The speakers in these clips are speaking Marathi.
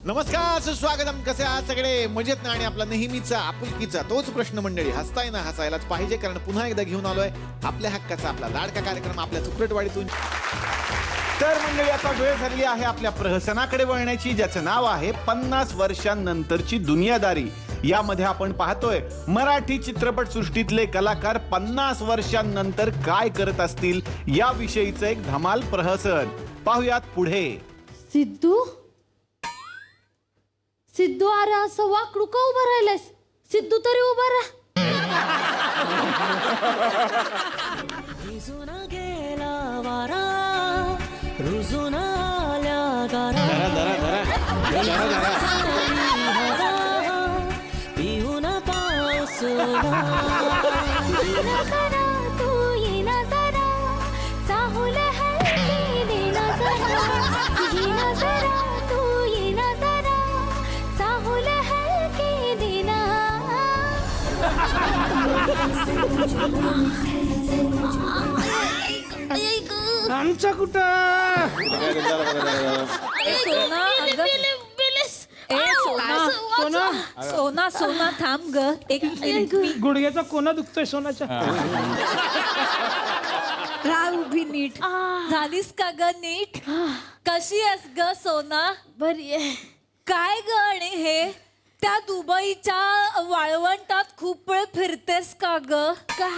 नमस्कार सुस्वागतम. कसे आहात सगळे? मजेत ना? आणि आपला नेहमीचा आपुलकीचा तोच प्रश्न मंडळी, हसताय ना? हसायलाच पाहिजे, कारण पुन्हा एकदा घेऊन आलोय आपल्या हक्काचा आपला लाडका कार्यक्रम आपल्या चुकटवाडीतून. तर मंडळी, आता वेळ झालेली आहे आपल्या प्रहसनाकडे वळण्याची, ज्याचं नाव आहे 50 वर्षांनंतरची दुनियादारी. यामध्ये आपण पाहतोय मराठी चित्रपट सृष्टीतले कलाकार 50 वर्षांनंतर काय करत असतील याविषयीचं एक धमाल प्रहसन. पाहुयात पुढे. सिद्धू सिद्धू, अरे असं वाकडू का उभं राहिलंयस? सिद्धू तरी उभा राहा. गेला वारा रुजून आल्या गारा पिऊन पाऊस तू येना जरा चाहूल हलकी नजरा येना जरा तू येना जरा चाहूल हलकी देना. आमचा कुठं सोना सोना थांब ग एक मिनिट. मी गुडघ्याचा कोणा दुखतोय सोनाच्या? राह उभी नीट. झालीस का ग नीट? कशी आहेस ग सोना? बरी आहे. काय ग? आणि हे त्या दुबईच्या वाळवंटात खूप वेळ फिरतेस का ग? का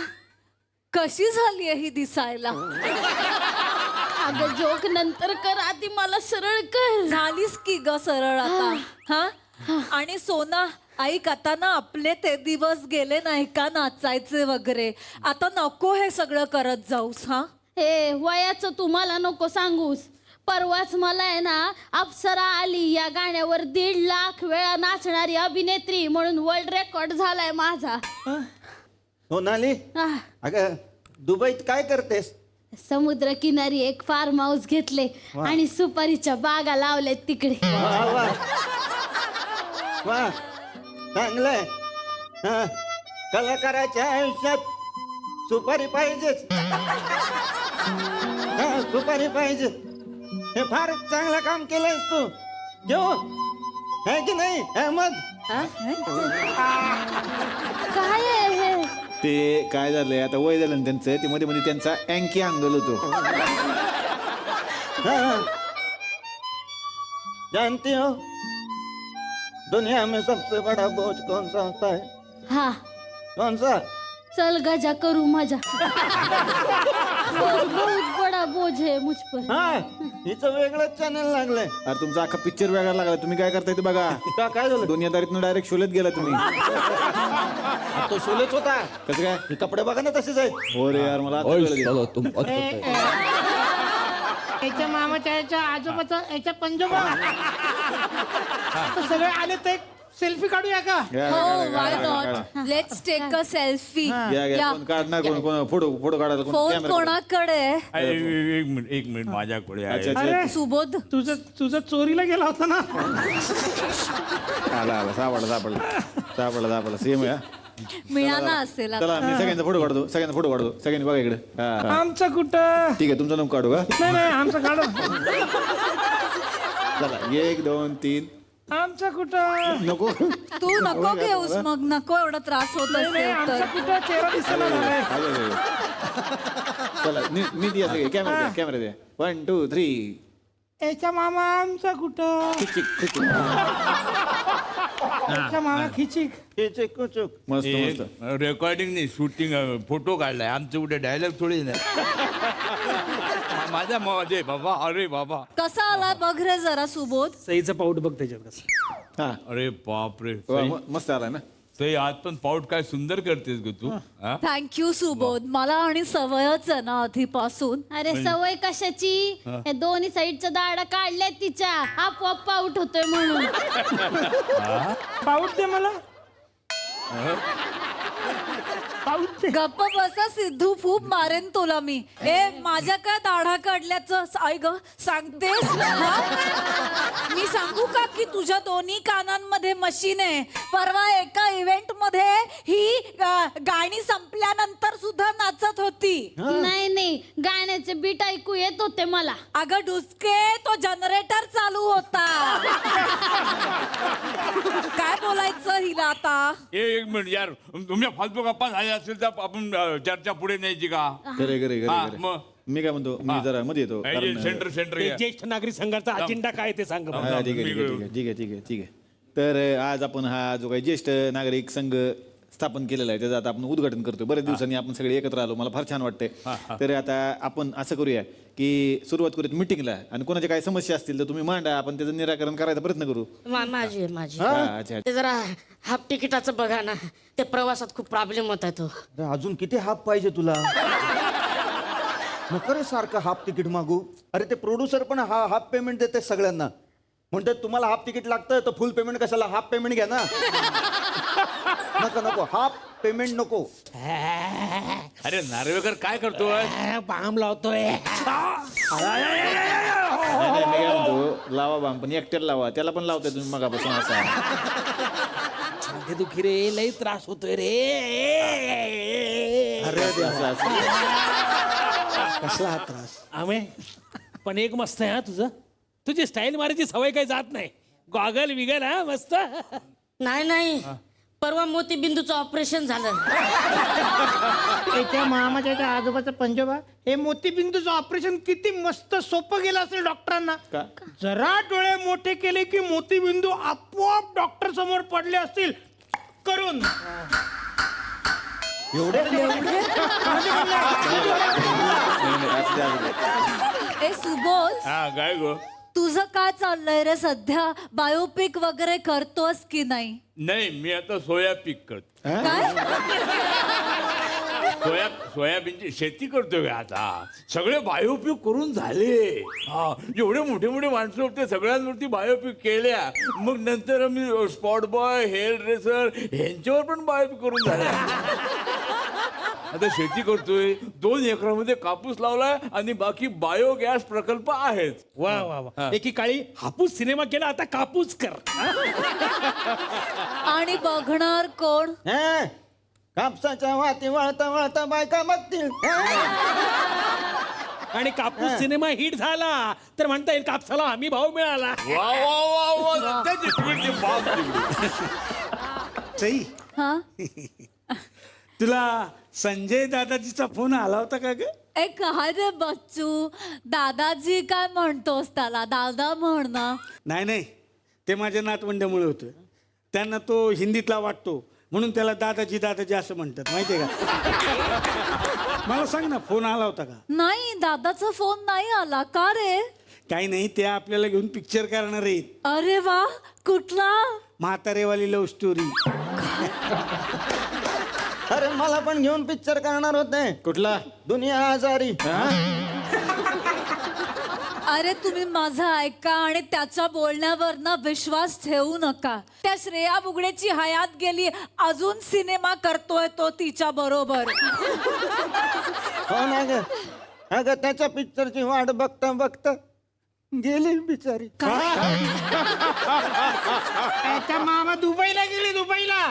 कशी झाली ही दिसायला? अगं जोक नंतर कर, आधी मला सरळ कर. झालीस की ग सरळ आता? हा. आणि सोना ऐक, आता ना आपले ते दिवस गेले नाही का नाचायचे वगैरे. आता नको हे सगळं करत जाऊस. हा, हे वयाचं तुम्हाला नको सांगूस. परवाच मला आहे ना अप्सरा आली या गाण्यावर 1.5 लाख वेळा नाचणारी अभिनेत्री म्हणून वर्ल्ड रेकॉर्ड झालाय माझा. सोनाली, आह, अगं दुबईत काय करतेस? समुद्र किनारी एक फार्म हाऊस घेतले आणि सुपारीच्या बागा लावल्यात तिकडे. वा वा वा, चांगलंय. हा, कलाकाराच्या आयुष्यात सुपारी पाहिजेच. हा, सुपारी पाहिजे. हे फार चांगलं काम केलंयस तू. घेऊ है की नाही अहमद? काय आहे हे? ते काय झालंय, आता वय झालं ना त्यांचं, ते मध्ये मध्ये त्यांचा अँकी अंगल होतो. हाँ, जानती हो दुनिया में सबसे बड़ा बोझ कौन सा होता है? हा, कौन सा? चल गजा करू मजा. बहुत बड़ा बोझ है मुझ पर. हा, हिचं वेगळंच चॅनल लागलंय. अरे तुमचा अख्खा पिक्चर वेगळा लागला. तुम्ही काय करताय ते बघा. काय झालं? दुनियादारीतून डायरेक्ट शोलेत गेला तुम्ही. तो शोलेच होता. कसं काय? हे कपडे बघा ना तसेच आहेत. हो रे यार, मला आता कळलं ते. याच्या मामाच्या याच्या आजोबाचा याच्या पंजोबा आता सगळे आले तर एक सेल्फी काढूया का? या, हो, काढा, वाय काढा, काढा. Not. Let's take a selfie. या, कोण काढणार? कोण फोटो काढायला? कोण फोन camera? कोणाकडे? एक मिनिट माझ्याकडे आहे. अच्छा, अच्छा. अरे सुबोध, तुझं चोरीला गेला होता ना? आला सापडला सेम आहे. मिळाला असेल आता. चला मी सगळ्यांचा फोटो काढतो. सगळ्यांनी बघा इकडे. हा. आमचा कुठं? ठीक आहे, तुमचा नको काढू का? नाही आमचा काढ. चला 1 2 3. आमचा कुठं? नको. तू नको घेऊस मग. नको एवढा त्रास होत नाही असेल आमचा तर. कुठं चेहरा दिसला झालाय. चला नीट या सगळे. कॅमेरा दे. 1 2 3. याच्या मामा आमचा कुठं? याच्या मामा खिचिक. कुचूक. मस्त. रेकॉर्डिंग नाही, शूटिंग, फोटो काढलाय. आमचं कुठे डायलॉग थोडी नाही. माझा मध्ये बाबा. अरे बाबा, कसा आला बघ रे जरा सुबोध. सईचं पाऊट बघ त्याच्यात कसं. हा, अरे बाप रे. मस्त आलाय ना. ते आज पण पाऊट काय सुंदर करतेस ग तू. हा? थँक्यू सुबोध. मला आणि सवयच आहे ना आधीपासून. अरे सवय कशाची? हे दोन्ही साईडच्या दाडा काढल्यात तिच्या, आपोआप पाऊट होतोय म्हणून. पाऊट दे मला. गप्प बसा सिद्धू, खूप मारेन तुला मी. माझ्या काय दाढा काढल्याचं आई ग सांगतेस हा? मी सांगू का की तुझ्या दोन्ही कानांमध्ये मशीन आहे. परवा एका इव्हेंट मध्ये ही गाणी संपल्यानंतर सुद्धा नाचत होती. नाही गाण्याचे बीट ऐकू येत होते मला. अगं डुसके, तो जनरेटर चालू होता. काय बोलायचं हिला आता? एक मिनिट यार, तुमच्या फालतू गप्पा झाल्या असेल तर आपण चर्चा पुढे न्यायची का? खरे हा, मग मी काय म्हणतो, मी जरा मध्ये येतो कारण- सेंटर ते ज्येष्ठ नागरिक संघाचा अजेंडा काय ते सांग बरं. हा, ठीक आहे. तर आज आपण हा जो काही ज्येष्ठ नागरिक संघ स्थापन केलेला आहे त्याचं आता आपण उद्घाटन करतोय. बऱ्याच दिवसांनी आपण सगळे एकत्र आलो, मला फार छान वाटतंय. तर आता आपण असं करूया की सुरुवात करूयात मिटिंगला, आणि कोणाच्या काही समस्या असतील तर तुम्ही मांडा, आपण त्याचं निराकरण करायचा प्रयत्न करू. माझी हा, अच्छा. ते जरा हाफ तिकिटाचं बघा ना, ते प्रवासात खूप प्रॉब्लेम होता तो. अरे अजून किती हाफ पाहिजे तुला? नको रे सारखं हाफ तिकीट मागू. अरे ते प्रोड्युसर पण हाफ पेमेंट देते सगळ्यांना. म्हणतात तुम्हाला हाफ तिकीट लागतं तर फुल पेमेंट कशाला, हाफ पेमेंट घ्या ना. नको हाफ पेमेंट नको. अरे नार्वेकर काय करतोय? बाम लावतोय. नाही, मी काय म्हणतो, लावा बाम, पण एकट्याला लावा. त्याला पण लावताय तुम्ही मगापासून असा. सांगे दुखी रे, लई त्रास होतोय रे. अरे ते असं. कसला हा त्रास आमे. पण एक मस्त आहे हा तुझं, तुझी स्टाईल मारायची सवय काही जात नाही. गॉगल विगल हा मस्त. नाही परवा मोतीबिंदूचं ऑपरेशन झालं. त्याच्या मामाच्या त्या आजोबाचा पंजोबा, हे मोतीबिंदूचं ऑपरेशन किती मस्त सोपं गेलं असेल डॉक्टरांना. का? जरा डोळे मोठे केले की मोतीबिंदू आपोआप डॉक्टर समोर पडले असतील करून. ए सुबोध, हा काय गो? तुझं काय चाललंय रे सध्या? बायोपिक वगैरे करतोस की नाही? नाही, मी आता सोया पीक करतो. काय? सोयाबीनची शेती करतोय आता. सगळे बायोपिक करून झाले. हा, जेवढे मोठे मोठे माणसं होते सगळ्यांवरती बायोपिक केल्या. मग नंतर मी स्पॉट बॉय, हेअर ड्रेसर ह्यांच्यावर पण बायोपिक करून झाल्या. आता शेती करतोय, 2 एकरामध्ये कापूस लावलाय आणि बाकी बायोगॅस प्रकल्प आहेत. वा वा वा. एकीकाळी हापूस सिनेमा केला, आता कापूस कर. आणि बघणार कोण? हे, कापसाच्या वाती वळता वळता बायका बघतील. आणि कापूस सिनेमा हिट झाला तर म्हणता येईल कापसाला हमी भाव मिळाला. वा वा वा वा, त्याची स्पीड बाप रे. सई, हा, तुला संजय दादाजीचा फोन आला होता का ग? ए काय रे बच्चू, दादाजी काय म्हणतोस त्याला? दादा म्हण ना. नाही, ते माझ्या नातवंडामुळे होतं. त्यांना तो हिंदीतला वाटतो म्हणून त्याला दादाजी दादाजी असं म्हणतात, माहितीये का? मला सांग ना, फोन आला होता का? नाही, दादाचा फोन नाही आला. का रे? काही नाही, ते आपल्याला घेऊन पिक्चर करणार आहेत. अरे वा, कुठला? म्हातारेवाली लव्ह स्टोरी. अरे मला पण घेऊन पिक्चर करणार होते. कुठला? दुनिया आजारी. अरे तुम्ही माझं ऐका आणि त्याच्या बोलण्यावर ना विश्वास ठेवू नका. त्या श्रेया बुगडेची हयात गेली, अजून सिनेमा करतोय तो तिच्या बरोबर. हो ना ग. अगं त्याच्या पिक्चरची वाट बघता बघता गेली बिचारी. त्याच्या मामा दुबईला गेली, दुबईला.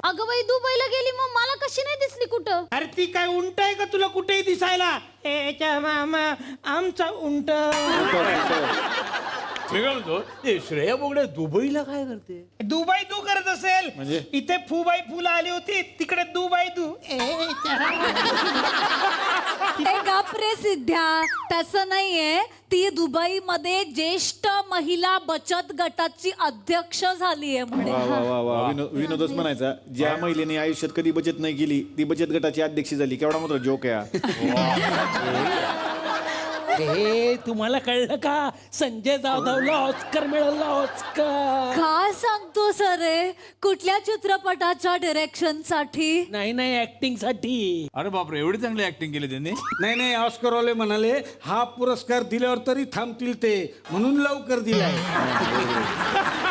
अगं बाई दुबईला गेली, मग मला कशी नाही दिसली कुठं? अरे ती काय उंट आहे का तुला कुठेही दिसायला? याच्या मामा आमचा उंट. मी काय म्हणतो, ते श्रेया बोगडे दुबईला काय करते? दुबाई तू करत असेल म्हणजे? इथे फुबाई फुलं आली होती, तिकडे दुबाई तू. ए गप रे सिद्ध्या, तसं नाहीये. ती दुबई मध्ये ज्येष्ठ महिला बचत गटाची अध्यक्ष झालीये म्हणे. वा वा वा वा. विनोदच म्हणायचा, ज्या महिलेने आयुष्यात कधी बचत नाही केली ती बचत गटाची अध्यक्ष झाली. केवढा मोठा जोक आहे. हे तुम्हाला कळलं का? संजय जाधवला ऑस्कर मिळाला, ऑस्कर. काय सांगतो सर? कुठल्या चित्रपटाच्या डिरेक्शन साठी? नाही ऍक्टिंग साठी. अरे बापरे, एवढी चांगली ऍक्टिंग केली त्यांनी. नाही, ऑस्करवाले म्हणाले हा पुरस्कार दिल्यावर तरी थांबतील ते, म्हणून लवकर दिलाय.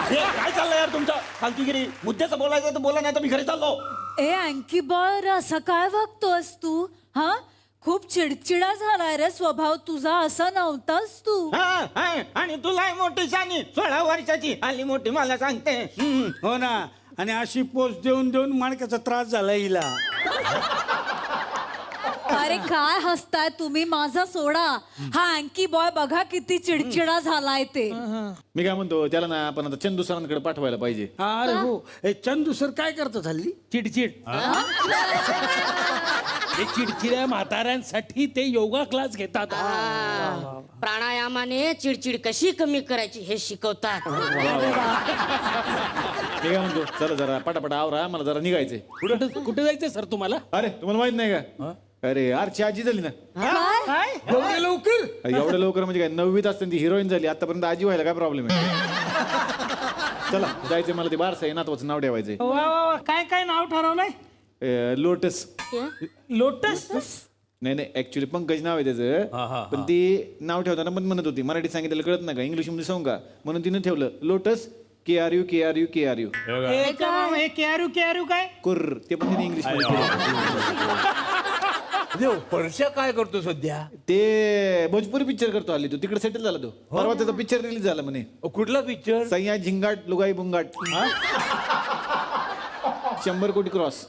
हे काय चाललंय यार? तुमचा फालतूगिरी. मुद्द्याचं बोलायचं तर बोला, नाही तर मी घरी चाललो. ए अँकी बॉय असं काय वागतोस तू? हा, खूप चिडचिडा झालाय रे स्वभाव तुझा, असा नव्हतास तू. हा, हा, आणि तुला मोठी शानी 16 वर्षाची आली मोठी मला सांगते. हो ना, आणि अशी पोस्ट देऊन देऊन माणकाचा त्रास झाला हिला. अरे काय हसताय तुम्ही, माझा सोडा. हा अँकी बॉय बघा किती चिडचिडा झालाय ते. मी काय म्हणतो, त्याला ना आपण आता चंदू सरांकडे पाठवायला पाहिजे. अरे हो, हे चंदू सर काय करतात हल्ली? चिडचिड हे चिडचिड्या म्हाताऱ्यांसाठी ते योगा क्लास घेतात. प्राणायामाने चिडचिड कशी कमी करायची हे शिकवतात. मी काय म्हणतो, चला जरा पटापटा आवरा, मला जरा निघायचंय. कुठे जायचंय सर तुम्हाला? अरे तुम्हाला माहित नाही का, अरे आरची आजी झाली ना. काय? एवढे लवकर? एवढं लवकर म्हणजे काय, 9वीत असताना ती हिरोईन झाली, आतापर्यंत आजी व्हायला काय प्रॉब्लेम आहे? चला जायचंय मला, ते बारसा आहे नातवाचं नाव ठेवायचंय. वा वा वा, काय काय नाव ठरवलंय? लोटस. लोटस? नाही नाही, ऍक्च्युली पंकज नाव आहे त्याचं, पण ती नाव ठेवताना पण म्हणत होती, मराठीत सांगितलं कळत नाही का, इंग्लिश मध्ये सांगू का, म्हणून तिने ठेवलं लोटस. KRU KRU KRU हे केरू काय? कुर्र, ते पण तिने इंग्लिश मध्ये केलं. परश्या काय करतो सध्या? ते भोजपुरी पिक्चर करतो हल्ली, तो तिकडे सेटल झाला. तो परवा त्याचा पिक्चर रिलीज झाला म्हणे, कुठला पिक्चर? सह्या झिंगाट लुगाई बुंगाट. 100 कोटी क्रॉस.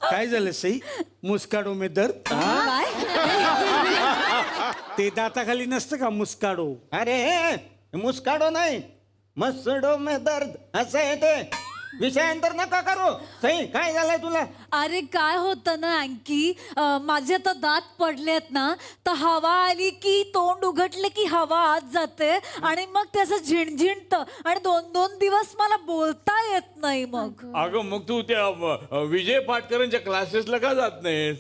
काय झालं सई? मुस्काडो में दर्द? काय? ते दाताखाली नसतं का मुस्काडो? अरे मुस्काडो नाही, मसडो में दर्द असं आहे ते. विषयांतर नका करू. सई काय झालंय तुला? अरे काय होतं ना अँकी, माझे तर दात पडलेत ना, तर हवा आली की तोंड उघडले की हवा आत जाते आणि मग त्याचं झिणझिणत आणि 2-2 दिवस मला बोलता येत नाही. मग अगं मग तू त्या विजय पाटकरांच्या क्लासेसला का जात नाहीस?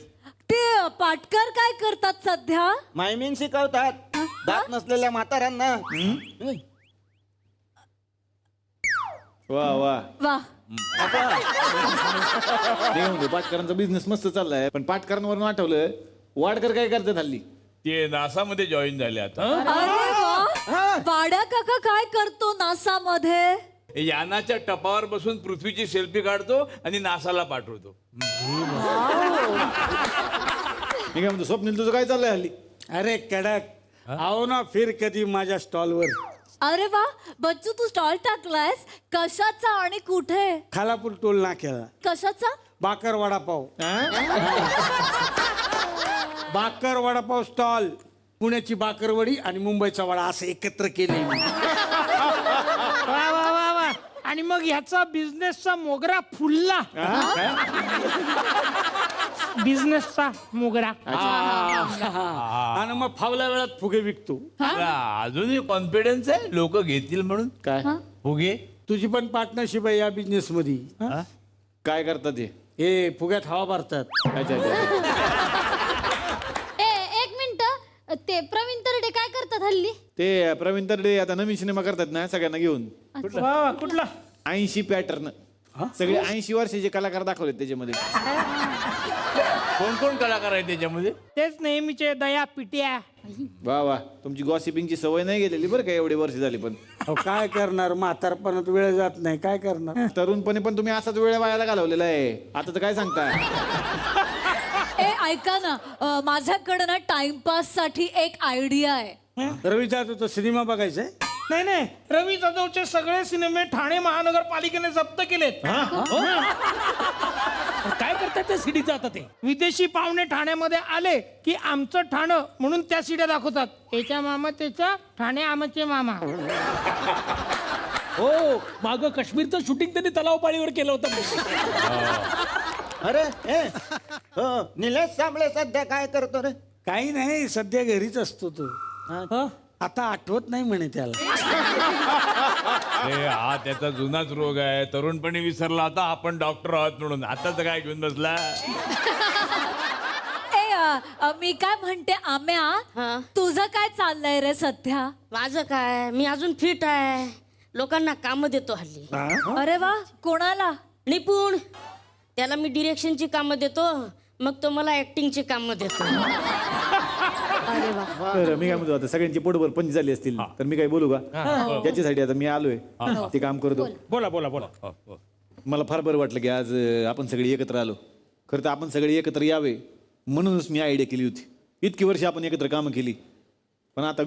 ते पाटकर काय करतात सध्या? मायमिंग शिकवतात दात नसलेल्या म्हाताऱ्यांना. वा वा. वा, ते म्हणतो पाटकरांचा बिझनेस मस्त चाललाय, पण पाटकरांवरून आठवलं, वाडकर काय करतात हल्ली? ते नासामध्ये जॉईन झाले आता. अरे वा, वाड्या काका काय करतो नासा मध्ये? यानाच्या टपावर बसून पृथ्वीची सेल्फी काढतो आणि नासाला पाठवतो. मी काय म्हणतो, स्वप्नील तुझं काय चाललंय हल्ली? अरे कडक, आओ ना फिर कधी माझ्या स्टॉलवर. अरे वा बच्चू, तू स्टॉल टाकलायस कशाचा आणि कुठे? खालापूर टोल नाक्याला. कशाचा? बाकर वडापाव. बाकर वडापाव स्टॉल. पुण्याची बाकरवडी आणि मुंबईचा वडा असं एकत्र केले. वा वा वा वा, आणि मग ह्याचा बिझनेसचा मोगरा फुलला. बिझनेसचा मोगरा. आणि मग फावल्या वेळात फुगे विकतो. अजूनही कॉन्फिडन्स आहे लोक घेतील म्हणून. काय फुगे तुझी पण पार्टनरशिप आहे या बिझनेस मध्ये. काय करतात ते? हे फुग्यात हवा भरतात. अच्छा अच्छा. एक मिनिट, ते प्रवीण तरडे काय करतात हल्ली? ते प्रवीण तरडे आता नवीन सिनेमा करतात ना, सगळ्यांना घेऊन. कुठला? 80 पॅटर्न. सगळे 80 वर्षाचे कलाकार दाखवले त्याच्यामध्ये. कोण कोण कलाकार आहे त्याच्यामध्ये? तेच नेहमीचे दया पिट्या. वा वा, तुमची गॉसिपिंगची सवय नाही गेलेली बरं का, एवढी वर्ष झाली. पण अहो, काय करणार, म्हातारपणात वेळ जात नाही, काय करणार. तरुणपणे पण तुम्ही असाच वेळ वायाला घालवलेला आहे. आता तर काय सांगता? ए ऐका ना, माझ्याकडे ना टाइमपास साठी एक आयडिया आहे. रवी जातो तो सिनेमा बघायचाय. नाही नाही, रवी जाधवचे सगळे सिनेमे ठाणे महानगरपालिकेने जप्त केलेत. काय करतात त्या सीडीचं आता ते? विदेशी पाहुणे ठाण्यामध्ये आले की आमचं ठाणं म्हणून त्या सीड्या दाखवतात. त्याच्या मामा त्याचा, ठाणे आमचे मामा. हो, माग काश्मीरचं शूटिंग त्यांनी तलावपाळीवर केलं होतं. अरे हो, निलेश साबळे सध्या काय करतो रे? काही नाही, सध्या घरीच असतो तो. आता आठवत नाही म्हणे त्याला. हा त्याचा जुनाच रोग आहे. तरुणपणी विसरला आता आपण डॉक्टर आहोत म्हणून. आताच काय घेऊन बसला? मी काय म्हणते आम्या, तुझं काय चाललंय रे सध्या? माझं काय, मी अजून फिट आहे. लोकांना काम देतो हल्ली. अरे वा, कोणाला? निपुण. त्याला मी डिरेक्शनची कामं देतो, मग तो मला ऍक्टिंगची कामं देतो. अरे वा बरं मी काय म्हणतो आता सगळ्यांची पोटभर पंच झाली असतील तर मी काय बोलू का त्याच्यासाठी आता मी आलोय ते काम करतो. बोला बोला बोला. मला फार बरं वाटलं की आज आपण सगळे एकत्र आलो. खरं तर आपण सगळे एकत्र यावे म्हणूनच मी आयडिया केली होती. इतकी वर्ष आपण एकत्र कामं केली पण आता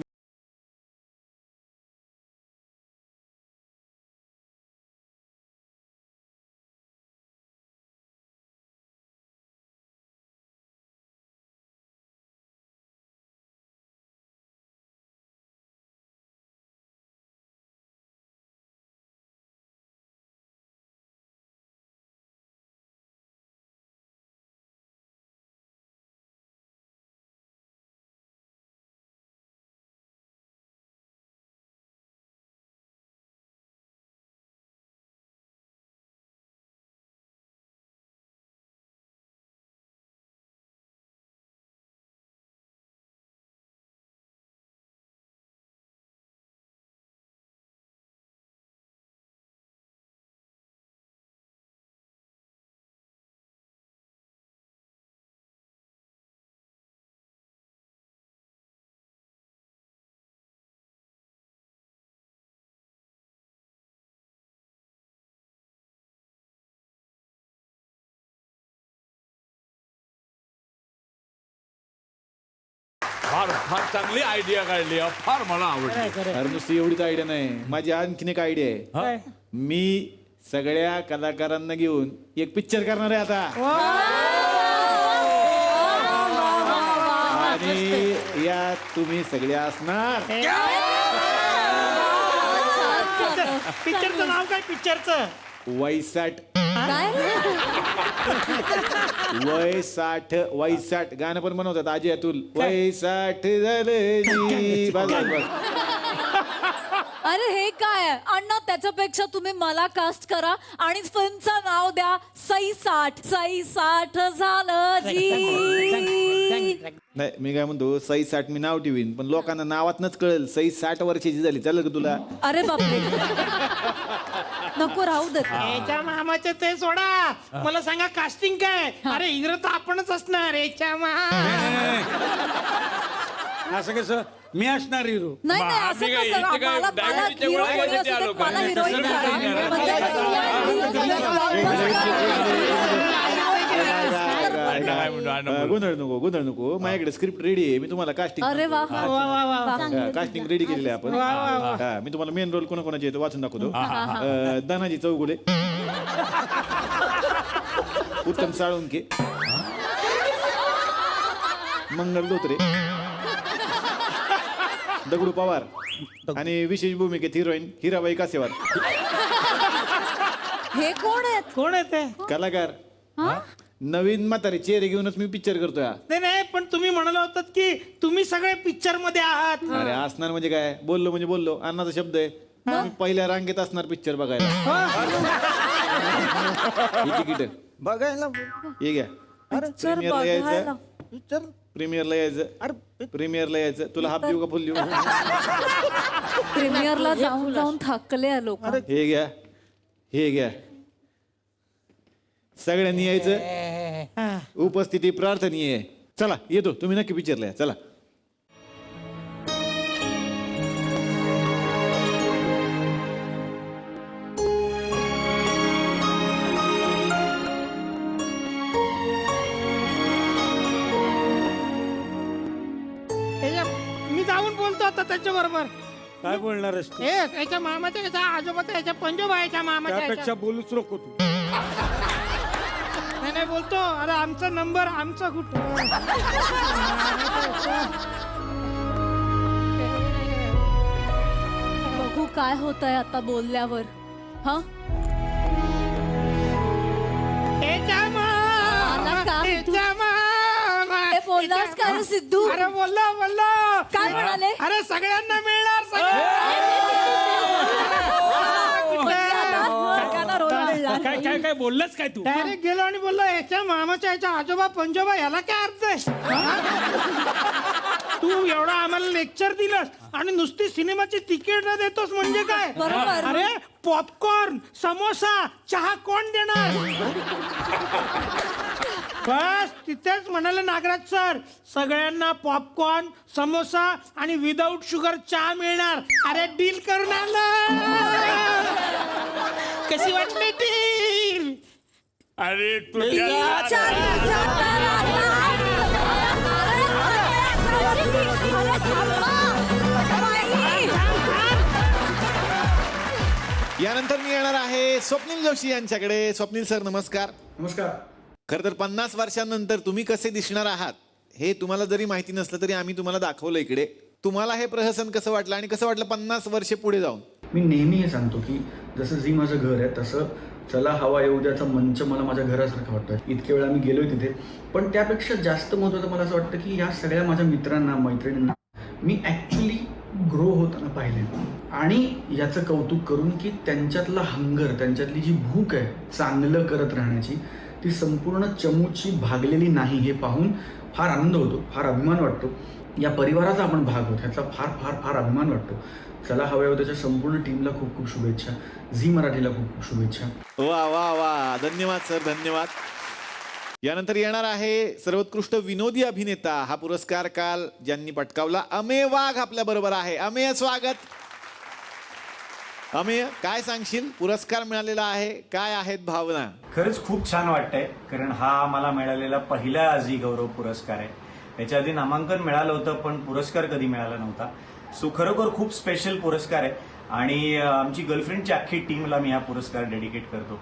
फार फार चांगली आयडिया काढली हो. फार मला आवडली. अरे नुसती एवढीच आयडिया नाही माझी आणखीन एक आयडिया आहे. मी सगळ्या कलाकारांना घेऊन एक पिक्चर करणार आहे आता. आणि या तुम्ही सगळे असणार. पिक्चरचं नाव काय पिक्चरचं? वैसाट काय वैसाठ वैसाठ गाणं पण बनवतात आजी अतुल. वैसाठ झालं जी. बस बस बस. अरे हे काय आहे? अण्णा त्याच्यापेक्षा तुम्ही मला कास्ट करा आणि फिल्मचं नाव द्या सई साठ झालं जी. नाही मी काय म्हणतो 60 मी नाव ठेवीन पण लोकांना नावातनच कळेल 60 वर्षाची झाली. चालेल का तुला? अरे बापरे नको राहू दे. याच्या मामाचे ते सोडा. मला सांगा कास्टिंग काय? अरे हिरो तर आपणच असणार. याच्या असं कसं मी असणार हिरो? नाही नाही असं आम्ही काय कसं? इथे काय मला डायबिटीजच्या hero गोळ्या कोणी घेण्यासाठी असू आलो देत, का? मला heroine तसं करा. नाही करणार. म्हणजे काय म्हणतो गोंधळ नको माझ्याकडे स्क्रिप्ट रेडी आहे. मी तुम्हाला कास्टिंग अरे वा कास्टिंग रेडी केलेली आहे आपण. हा, मी तुम्हाला मेन रोल कोणाकोणाचे येतो वाचून दाखवतो. दानाजी चौगुले, उत्तम साळुंके, मंगल धोत्रे, दगडू पवार आणि विशेष भूमिकेत हिरोईन हिराबाई कासेवार. हे कोण आहेत? कोण आहे ते? कलाकार नवीन म्हातारे चेहरे घेऊनच मी पिक्चर करतोय. नाही नाही पण तुम्ही म्हणाला होतात की तुम्ही सगळे पिक्चर मध्ये आहात. अरे असणार म्हणजे काय? बोललो म्हणजे बोललो. अन्नाचा शब्द आहे. मी पहिल्या रांगेत असणार पिक्चर बघायला. ही तिकीट बघायला हे घ्या. पिक्चर प्रीमियरला यायचं. बघायला. पिक्चर प्रीमियरला यायचं. अरे प्रीमियरला यायचं. तुला हाफ देऊ का फुल देऊ? प्रीमियरला जाऊन जाऊन थकले लोक. हे घ्या हे घ्या. सगळ्यांनी यायचं. उपस्थिती प्रार्थनीय आहे. चला येतो. तुम्ही नक्की पिक्चरला या. चला. मी जाऊन बोलतो आता त्याच्या बरोबर. काय बोलणारस तू? हे याच्या मामाच्या याच्या आजोबाचा याच्या पंजोबा याच्या मामाच्या याच्या. त्यापेक्षा बोलूच नको तू. नाही नाही बोलतो. अरे आमचा नंबर आमचा कुठं? बघू काय होतंय आता बोलल्यावर. हा याच्या आला का? याच्या मामा. हे बोललास का रे सिद्धू? अरे बोललो. काय म्हणाले? अरे सगळ्यांना मिळणार सगळ्यांना रोल मिळणार. काय काय काय बोललास काय तू? डायरेक्ट गेलो आणि बोललो याच्या मामाच्या याच्या आजोबा पंजोबा याला काय अर्थ आहे? तू एवढा आम्हाला लेक्चर दिलंस आणि नुसती सिनेमाची तिकीट न देतोस म्हणजे काय? बरोबर. अरे पॉपकॉर्न समोसा चहा कोण देणार? बस तिथेच म्हणाले नागराज सर, सगळ्यांना पॉपकॉर्न समोसा आणि विदाऊट शुगर चहा मिळणार. अरे डील करून आलं. कशी वाटली डील? अरे तुझ्या यानंतर मी येणार आहे स्वप्नील जोशी यांच्याकडे. स्वप्नील सर नमस्कार. नमस्कार. खरं तर 50 वर्षांनंतर तुम्ही कसे दिसणार आहात हे तुम्हाला जरी माहिती नसलं तरी आम्ही तुम्हाला दाखवलं इकडे. तुम्हाला हे प्रहसन कसं वाटलं आणि कसं वाटलं 50 वर्षे पुढे जाऊन? मी नेहमी हे सांगतो की जसं जी माझं घर आहे तसं चला हवा येऊ द्याचा मंच मला माझ्या घरासारखं वाटतं. इतके वेळा मी गेलोय तिथे, पण त्यापेक्षा जास्त महत्त्वाचं मला असं वाटतं की या सगळ्या माझ्या मित्रांना मैत्रिणींना मी ॲक्च्युली ग्रो होताना पाहिले आणि याचं कौतुक करून की त्यांच्यातला हंगर, त्यांच्यातली जी भूक आहे चांगलं करत राहण्याची, ती संपूर्ण चमूची भागलेली नाही हे पाहून फार आनंद होतो, फार अभिमान वाटतो. या परिवाराचा आपण भाग होतो ह्याचा फार फार फार अभिमान वाटतो. चला हव्या होत्याच्या संपूर्ण टीमला खूप खूप शुभेच्छा. झी मराठीला खूप खूप शुभेच्छा. वा वा वा, धन्यवाद सर, धन्यवाद. यानंतर येणार आहे सर्वोत्कृष्ट विनोदी अभिनेता. हा पुरस्कार काल ज्यांनी पटकावला, अमेय वाघ आपल्या बरोबर आहे. अमेय, स्वागत. अमेय, काय सांगशील? पुरस्कार मिळालेला आहे, काय आहेत भावना? खरंच खूप छान वाटतंय, कारण हा मला मिळालेला पहिला झी गौरव पुरस्कार आहे. याच्या आधी नामांकन मिळालं होतं पण पुरस्कार कधी मिळाला नव्हता. सो खरोखर खूप स्पेशल पुरस्कार आहे आणि आमची गर्लफ्रेंडची अख्खी टीमला मी हा पुरस्कार डेडिकेट करतो.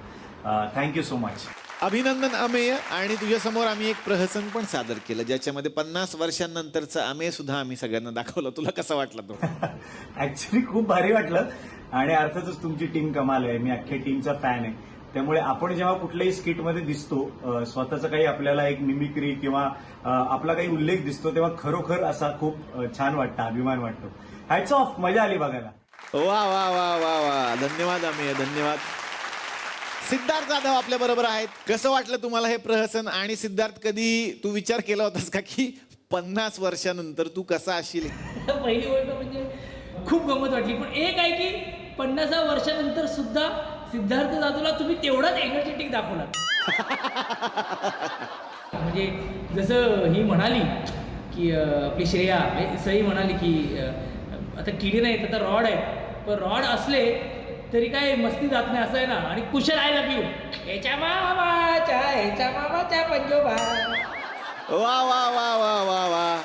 Thank you so much. अभिनंदन अमेय. आणि तुझ्यासमोर आम्ही एक प्रहसन पण सादर केलं ज्याच्यामध्ये 50 वर्षांनंतरचा अमेय सुद्धा आम्ही सगळ्यांना दाखवलं. तुला कसं वाटलं तो? ऍक्च्युली खूप भारी वाटलं आणि अर्थातच तुमची टीम कमाल आहे. मी अख्ख्या टीमचा फॅन आहे. त्यामुळे आपण जेव्हा कुठल्याही स्किटमध्ये दिसतो, स्वतःचं काही आपल्याला एक मिमिक्री किंवा आपला काही उल्लेख दिसतो, तेव्हा खरोखर असा खूप छान वाटतं, अभिमान वाटतो. हॅट्स ऑफ, मजा आली बघायला. वा वा वा वा वा, धन्यवाद अमेय, धन्यवाद. सिद्धार्थ जाधव आपल्या बरोबर आहेत. कसं वाटलं तुम्हाला हे प्रहसन? आणि सिद्धार्थ, कधी तू विचार केला होतास का की 50 वर्षानंतर तू कसा असशील? पहिली गोष्ट म्हणजे खूप गंमत वाटली, पण एक आहे की 50 वर्षानंतर सुद्धा सिद्धार्थ जाधवला तुम्ही तेवढाच एनर्जेटिक दाखवला. म्हणजे जसं ही म्हणाली की आपली श्रेया सई म्हणाली की आता किडी नाही आता रॉड आहे, पण रॉड असले तरी काय मस्ती जात नाही असं आहे ना. आणि कुशल आय लव्ह यू ह्याच्या मामाच्या पंजोबा. वा वा वा वा वा वा.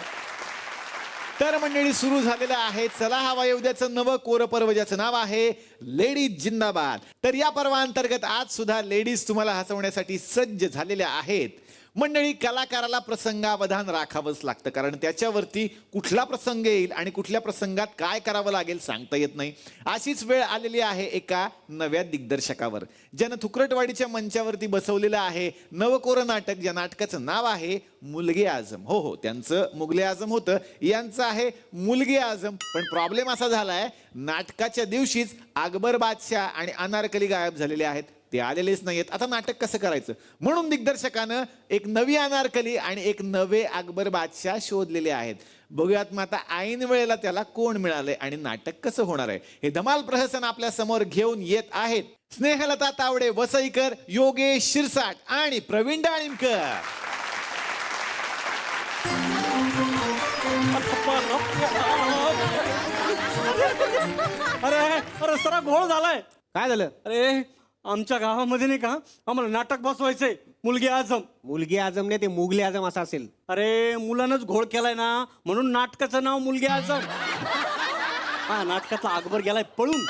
तर मंडळी, सुरू झालेलं आहे चला हवा येऊ द्याचं नवं कोरं पर्व, ज्याचं नाव आहे लेडीज जिंदाबाद. तर या पर्वाअंतर्गत आज सुद्धा लेडीज तुम्हाला हसवण्यासाठी सज्ज झालेल्या आहेत. मंडळी, कलाकाराला प्रसंगावधान राखावंच लागतं, कारण त्याच्यावरती कुठला प्रसंग येईल आणि कुठल्या प्रसंगात काय करावं लागेल सांगता येत नाही. अशीच वेळ आलेली आहे एका नव्या दिग्दर्शकावर, ज्यानं थुकरटवाडीच्या मंचावरती बसवलेलं आहे नवकोरं नाटक, ज्या नाटकाचं नाव आहे मुलगे आझम. हो हो, त्यांचं मुगले आझम होतं, यांचं आहे मुलगे आझम. पण प्रॉब्लेम असा झालाय, नाटकाच्या दिवशीच अकबर बादशाह आणि अनारकली गायब झालेले आहेत, ते आलेलेच नाहीत. आता नाटक कसं करायचं? म्हणून दिग्दर्शकानं एक नवी अनारकली आणि एक नवे अकबर बादशाह शोधलेले आहेत. बघूयात मग आता ऐन वेळेला त्याला कोण मिळालंय आणि नाटक कसं होणार आहे. हे धमाल प्रहसन आपल्या समोर घेऊन येत आहेत स्नेहलता तावडे वसईकर, योगेश शिरसाट आणि प्रवीण डाळिंबकर. अरे अरे सरा घोळ झालाय. काय झालं? अरे आमच्या गावामध्ये नाही का आम्हाला नाटक बसवायचंय मुलगी आझम. मुलगी आझम नाही, ते मुगले आझम असं असेल. अरे मुलानंच घोळ केलाय ना, म्हणून नाटकाचं नाव मुलगी आझम. हा, नाटकाचा अकबर गेलाय पळून.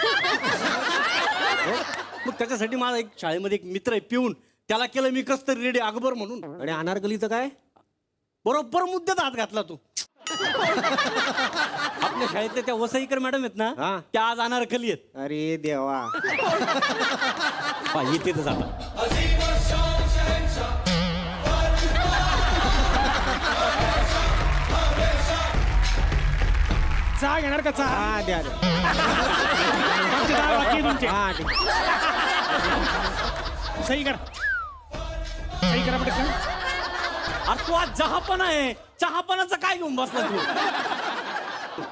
मग त्याच्यासाठी माझा एक शाळेमध्ये एक मित्र आहे पिऊन, त्याला केलं मी कस तरी रेडी अकबर म्हणून. आणि अनारकलीचं काय? बरोबर मुद्द्यात हात घातला तू. आपल्या शाळेतल्या त्या वसईकर मॅडम आहेत ना, त्या आज अनारकली आहेत. अरे देवा. इथे तर जाता चहा घेणार का? चहा द्या. सही करा, सही करा पटकन. अरे तू आज चहापणा आहे, चहापणाचं काय घेऊन बसला तू?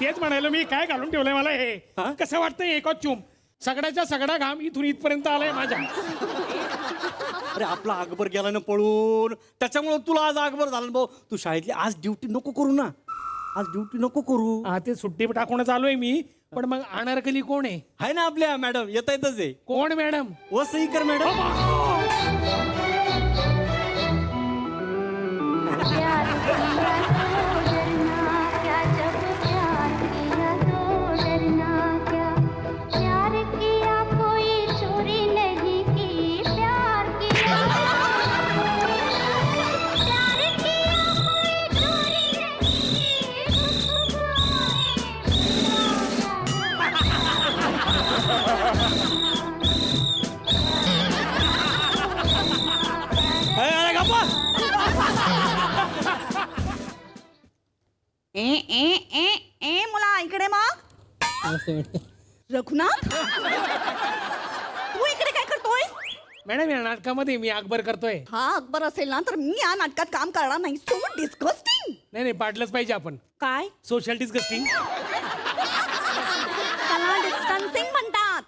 तेच म्हणायला मी, काय घालून ठेवलंय मला हे? कसं वाटतंय एक चूम सगळ्याच्या सगळा घाम इथून इथपर्यंत आलाय माझ्या. अरे आपला अकबर गेला ना पळून, त्याच्यामुळे तुला आज अकबर झाला ना भाऊ. तू शाळेतली आज ड्युटी नको करू ना, आज ड्युटी नको करू. हा ते सुट्टी टाकूनच आलोय मी. पण मग अनारकली कोण आहे ना आपल्या मॅडम येता येतच आहे. कोण मॅडम? वसईकर मॅडम. मुला इकडे मग. रघुनाथ तू इकडे काय करतोय? मॅडम या नाटकामध्ये मी अकबर करतोय. हा अकबर असेल ना तर मी या नाटकात काम करणार नाही. So disgusting. नाही पाडलंच पाहिजे आपण. काय? Social disgusting. त्याला डिस्टन्सिंग म्हणतात.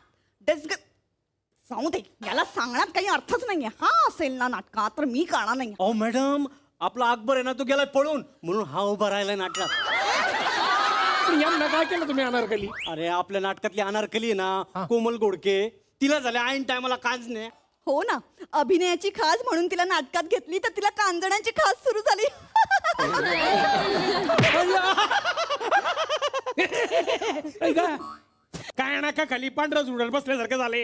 जाऊ दे, याला सांगण्यात काही अर्थच नाहीये. हा असेल ना नाटकात तर मी करणार नाही. अहो मॅडम आपला अकबर आहे ना तो गेलाय पळून, म्हणून हा उभा राहिलाय नाटकात. यांना काय केलं तुम्ही अनारकली? अरे आपल्या नाटकातली अनारकली आहे ना कोमल गोडके, तिला झाल्या ऐन टायमाला कांजणे. हो ना, अभिनयाची खास म्हणून तिला नाटकात घेतली तर तिला कांजण्याची खास सुरू झाली. काय नाका खाली पांढरा जुडर बसल्यासारखं झाले.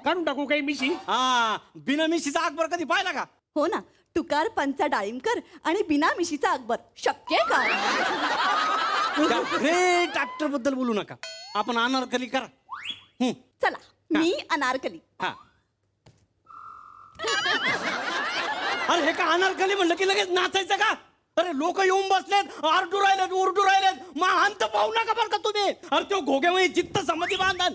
काढून टाकू काही मिशी? हा बिना मिशीचा अकबर कधी पाहिला का? हो ना, तुकार पंचा डाळिंबकर आणि बिना मिशीचा अकबर शक्य का? रे डॉक्टर बद्दल बोलू नका, आपण अनारकली करा. चला मी अनारकली. हा अरे हे का अनारकली म्हणलं की लगेच नाचायचं का? अरे लोक येऊन बसलेत, आरडू राहिलेत, ओरडू राहिलेत, मग अंत पाहू नका बरं का तुम्ही. अरे तो घोग्यामध्ये चित्त समाधी बांधा.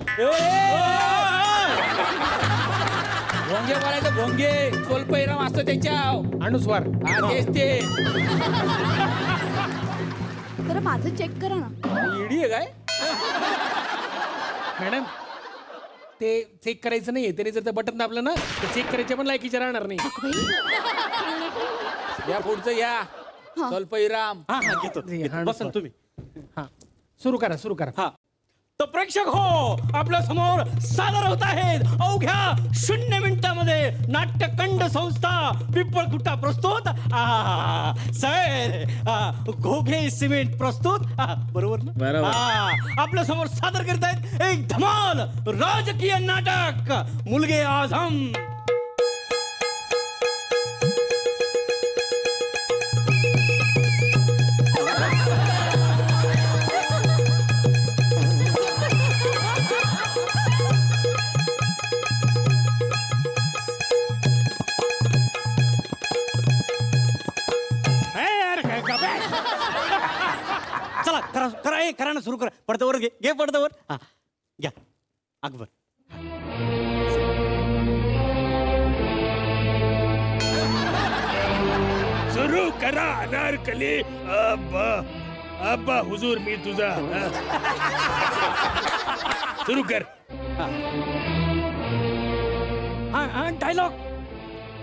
भोंगे बोलायचं, भोंगे सोलपैराम असतो त्यांच्या अनुस्वार. तेच ते. तर माझं चेक करा ना. ईडी आहे काय? मॅडम ते चेक करायचं नाहीये. त्याने जर बटन दाबलं ना तर चेक करायच्या पण लायकीचे राहणार नाही. या पुढचं या सोलपैराम. हा हा घेतो बसन तुम्ही. हा सुरू करा सुरू करा. हा तर प्रेक्षक हो, आपल्या समोर सादर होत आहेत अवघ्या 0 मिनिटामध्ये नाट्यकंड संस्था पिंपळखुटा प्रस्तुत सर घोघे सिमेंट प्रस्तुत. बरोबर ना? बरोबर. आपल्या समोर सादर करत आहेत एक धमाल राजकीय नाटक मुलगे आझम. चला करा करा करा ना, सुरू करा. पडद्यावर घे पडद्यावर. हा घ्या अकबर. सुरू करा अनारकली. अब्बा अब्बा हुजूर मी तुझा. सुरू कर. हा डायलॉग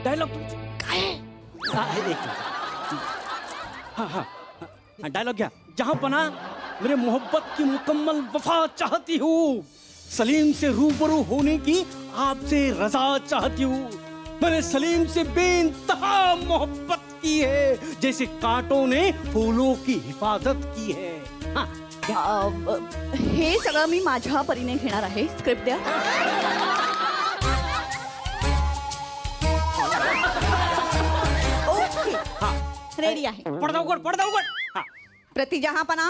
डायलॉग काय हाँ डायलॉग क्या? जहां पना मेरे मोहब्बत की मुकम्मल वफा चाहती हूँ, सलीम से रूबरू होने की आपसे रजा चाहती हूँ. मैंने सलीम से बेइंतहा मोहब्बत की है, जैसे कांटों ने फूलों की हिफाजत की है. हाँ, हे सगळं मी माझ्या परीने घेणार आहे. स्क्रिप्ट द्या. ओके रेडी आहे. पडदा उघड पडदा उघड. हा प्रतिजहापना.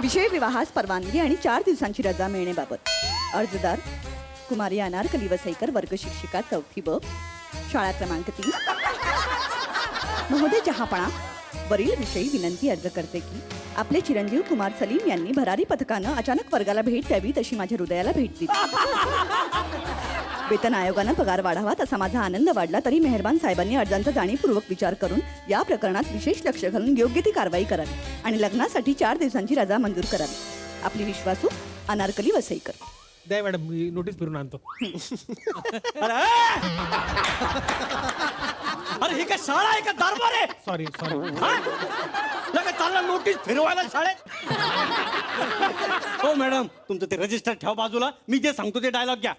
विषय विवाहास परवानगी आणि 4 दिवसांची रजा मिळण्याबाबत. अर्जदार कुमारी अनारकली वसईकर, वर्ग शिक्षिका 4थी ब, शाळा क्रमांक 3. महोदय जहापणा, वरील विषयी विनंती अर्ज करते की आपले चिरंजीव कुमार सलीम यांनी भरारी पथकानं अचानक वर्गाला भेट द्यावी तशी माझ्या हृदयाला भेट दिली. वेतन आयोगानं पगार वाढावा तसा माझा आनंद वाढला, तरी मेहरबान साहेबांनी अर्जांचा जाणीवपूर्वक विचार करून या प्रकरणात विशेष लक्ष घालून योग्य ती कारवाई करावी आणि लग्नासाठी 4 दिवसांची रजा मंजूर करावी. आपली विश्वासू अनारकली वसईकर. द्या मॅडम मी नोटीस फिरून आणतो. अरे हे काय शाळा आहे का दरबार आहे? सॉरी लगेच चालला नोटीस फिरवायला शाळेत. हो मॅडम तुमचं ते रजिस्टर ठेवा बाजूला, मी जे सांगतो ते डायलॉग घ्या.